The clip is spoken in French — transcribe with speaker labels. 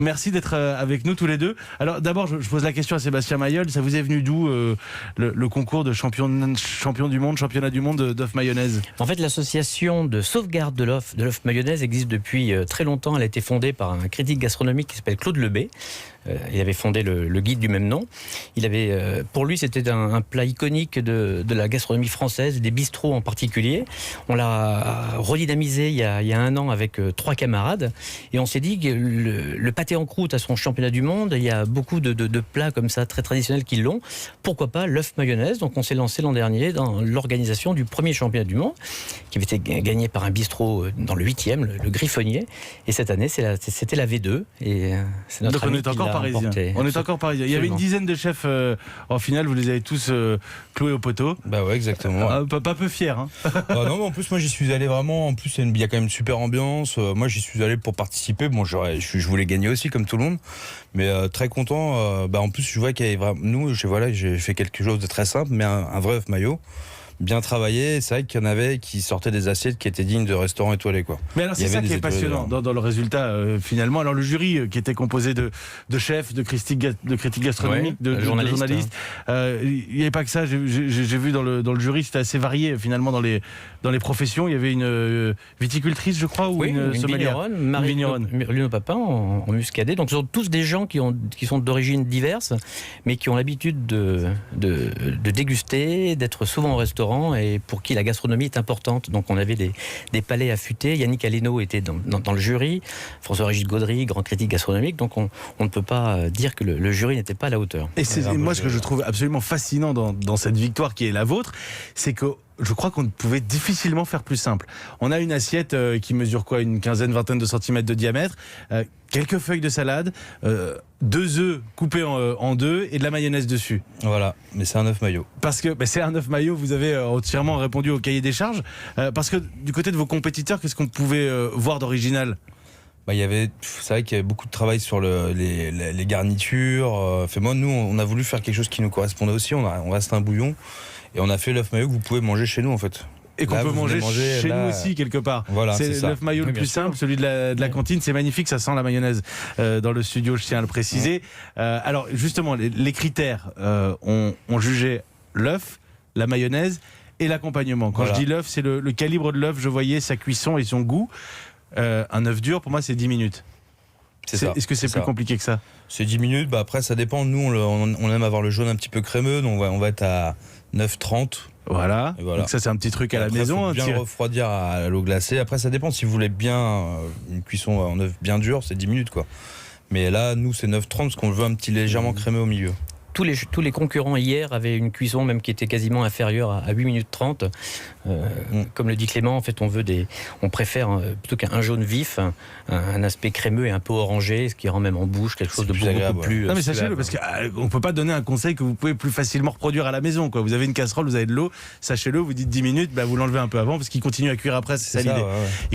Speaker 1: Merci d'être avec nous tous les deux. Alors d'abord, je pose la question à Sébastien Mayol. Ça vous est venu d'où le concours de champion du monde, championnat du monde d'œuf mayonnaise?
Speaker 2: En fait, l'association de sauvegarde de l'œuf mayonnaise existe depuis très longtemps. Elle a été fondée par un critique gastronomique qui s'appelle Claude Lebet. Il avait fondé le guide du même nom. Pour lui, c'était un plat iconique de la gastronomie française, des bistrots en particulier. On l'a redynamisé il y a un an avec 3 camarades. Et on s'est dit que le pâté en croûte à son championnat du monde, il y a beaucoup de plats comme ça, très traditionnels qui l'ont. Pourquoi pas l'œuf mayonnaise? Donc on s'est lancé l'an dernier dans l'organisation du premier championnat du monde, qui avait été gagné par un bistrot dans le 8e, le Griffonnier. Et cette année, c'était la V2. Et c'est notre ami qui l'a remporté.
Speaker 1: On est encore parisien. Il y avait une dizaine de chefs. En finale, vous les avez tous cloués au poteau.
Speaker 3: Bah ouais, exactement.
Speaker 1: Pas peu fier. Hein.
Speaker 3: Non, mais en plus, moi, j'y suis allé vraiment. En plus, il y a quand même une super ambiance. Moi, j'y suis allé pour participer. Bon, je voulais gagner aussi, comme tout le monde. Mais très content. En plus, je vois qu'il y a vraiment. J'ai fait quelque chose de très simple, mais un vrai œuf mayo. Bien travaillé, c'est vrai qu'il y en avait qui sortaient des assiettes qui étaient dignes de restaurants étoilés, quoi.
Speaker 1: Mais alors c'est ça qui est passionnant dans le résultat finalement. Alors le jury qui était composé de chefs, de critiques gastronomiques, de journalistes. Il n'y avait pas que ça. J'ai vu dans le jury, c'était assez varié finalement dans les professions. Il y avait une viticultrice, je crois, ou une sommelière,
Speaker 2: vigneronne, Marie Papin en muscadet. Donc ce sont tous des gens qui sont d'origines diverses, mais qui ont l'habitude de déguster, d'être souvent au restaurant, et pour qui la gastronomie est importante. Donc on avait des palais affûtés. Yannick Aleno était dans le jury, François-Régis Gaudry, grand critique gastronomique. Donc on ne peut pas dire que le jury n'était pas à la hauteur.
Speaker 1: Et moi, ce que je trouve absolument fascinant dans cette victoire qui est la vôtre, c'est que je crois qu'on pouvait difficilement faire plus simple. On a une assiette qui mesure une vingtaine de centimètres de diamètre, quelques feuilles de salade, 2 œufs coupés en deux et de la mayonnaise dessus.
Speaker 3: Voilà, mais c'est un œuf mayo. Parce que
Speaker 1: c'est un œuf mayo, vous avez entièrement répondu au cahier des charges. Parce que du côté de vos compétiteurs, qu'est-ce qu'on pouvait voir d'original ?
Speaker 3: C'est vrai qu'il y avait beaucoup de travail sur les garnitures. Nous, on a voulu faire quelque chose qui nous correspondait aussi. On reste un bouillon. Et on a fait l'œuf mayo que vous pouvez manger chez nous, en fait.
Speaker 1: Et qu'on peut manger chez nous aussi, quelque part.
Speaker 3: Voilà, c'est
Speaker 1: l'œuf mayo le plus simple, celui de la cantine. C'est magnifique, ça sent la mayonnaise dans le studio, je tiens à le préciser. Alors, justement, les critères ont jugé l'œuf, la mayonnaise et l'accompagnement. Quand je dis l'œuf, c'est le calibre de l'œuf, je voyais sa cuisson et son goût. Un œuf dur, pour moi, c'est 10 minutes. Est-ce que c'est plus compliqué que ça?
Speaker 3: C'est 10 minutes, après ça dépend. Nous, on aime avoir le jaune un petit peu crémeux, donc on va être à 9,30.
Speaker 1: Voilà. Donc ça, c'est un petit truc à la maison.
Speaker 3: Faut bien refroidir à l'eau glacée. Après, ça dépend. Si vous voulez bien une cuisson en œuf bien dur, c'est 10 minutes, quoi. Mais là, nous, c'est 9,30 parce qu'on veut un petit légèrement crémeux au milieu.
Speaker 2: Tous les concurrents hier avaient une cuisson même qui était quasiment inférieure à 8 minutes 30. Comme le dit Clément, en fait, on préfère plutôt qu'un jaune vif, un aspect crémeux et un peu orangé, ce qui rend même en bouche quelque chose de beaucoup plus.
Speaker 1: Non mais sachez-le, parce qu'on peut pas donner un conseil que vous pouvez plus facilement reproduire à la maison, quoi. Vous avez une casserole, vous avez de l'eau, sachez-le, vous dites 10 minutes, vous l'enlevez un peu avant parce qu'il continue à cuire après, c'est ça l'idée.